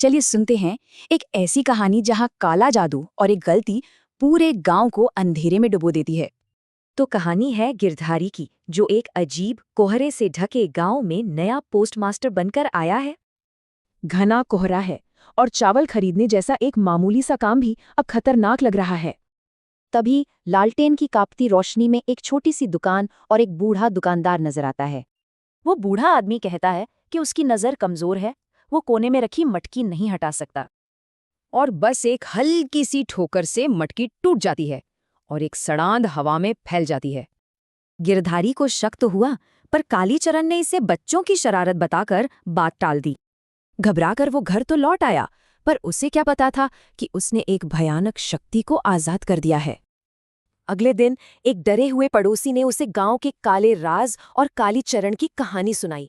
चलिए सुनते हैं एक ऐसी कहानी जहां काला जादू और एक गलती पूरे गांव को अंधेरे में डुबो देती है। तो कहानी है गिरधारी की, जो एक अजीब कोहरे से ढके गांव में नया पोस्टमास्टर बनकर आया है। घना कोहरा है और चावल खरीदने जैसा एक मामूली सा काम भी अब खतरनाक लग रहा है। तभी लालटेन की कांपती रोशनी में एक छोटी सी दुकान और एक बूढ़ा दुकानदार नजर आता है। वो बूढ़ा आदमी कहता है कि उसकी नजर कमजोर है, वो कोने में रखी मटकी नहीं हटा सकता। और बस एक हल्की सी ठोकर से मटकी टूट जाती है और एक सड़ांध हवा में फैल जाती है। गिरधारी को शक तो हुआ, पर कालीचरण ने इसे बच्चों की शरारत बताकर बात टाल दी। घबराकर वो घर तो लौट आया, पर उसे क्या पता था कि उसने एक भयानक शक्ति को आजाद कर दिया है। अगले दिन एक डरे हुए पड़ोसी ने उसे गांव के काले राज और कालीचरण की कहानी सुनाई।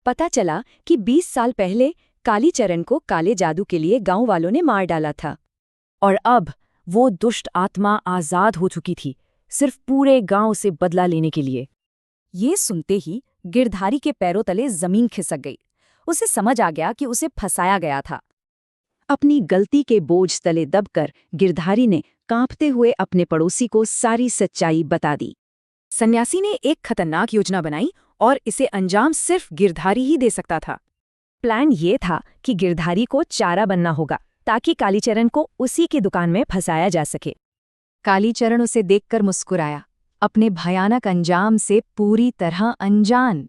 पता चला कि 20 साल पहले कालीचरण को काले जादू के लिए गांव वालों ने मार डाला था, और अब वो दुष्ट आत्मा आजाद हो चुकी थी, सिर्फ पूरे गांव से बदला लेने के लिए। ये सुनते ही गिरधारी के पैरों तले जमीन खिसक गई। उसे समझ आ गया कि उसे फंसाया गया था। अपनी गलती के बोझ तले दबकर गिरधारी ने कांपते हुए अपने पड़ोसी को सारी सच्चाई बता दी। सन्यासी ने एक खतरनाक योजना बनाई और इसे अंजाम सिर्फ गिरधारी ही दे सकता था। प्लान ये था कि गिरधारी को चारा बनना होगा, ताकि कालीचरण को उसी की दुकान में फंसाया जा सके। कालीचरण उसे देखकर मुस्कुराया, अपने भयानक अंजाम से पूरी तरह अनजान।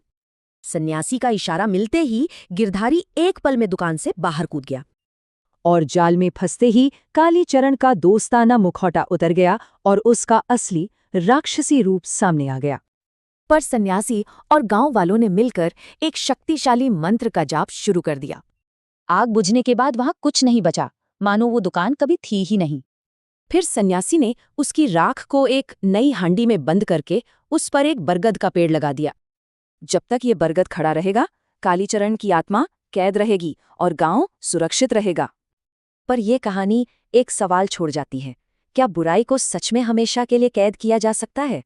सन्यासी का इशारा मिलते ही गिरधारी एक पल में दुकान से बाहर कूद गया, और जाल में फंसते ही कालीचरण का दोस्ताना मुखौटा उतर गया और उसका असली राक्षसी रूप सामने आ गया। पर सन्यासी और गांव वालों ने मिलकर एक शक्तिशाली मंत्र का जाप शुरू कर दिया। आग बुझने के बाद वहां कुछ नहीं बचा, मानो वो दुकान कभी थी ही नहीं। फिर सन्यासी ने उसकी राख को एक नई हांडी में बंद करके उस पर एक बरगद का पेड़ लगा दिया। जब तक ये बरगद खड़ा रहेगा, कालीचरण की आत्मा कैद रहेगी और गांव सुरक्षित रहेगा। पर यह कहानी एक सवाल छोड़ जाती है, क्या बुराई को सच में हमेशा के लिए कैद किया जा सकता है?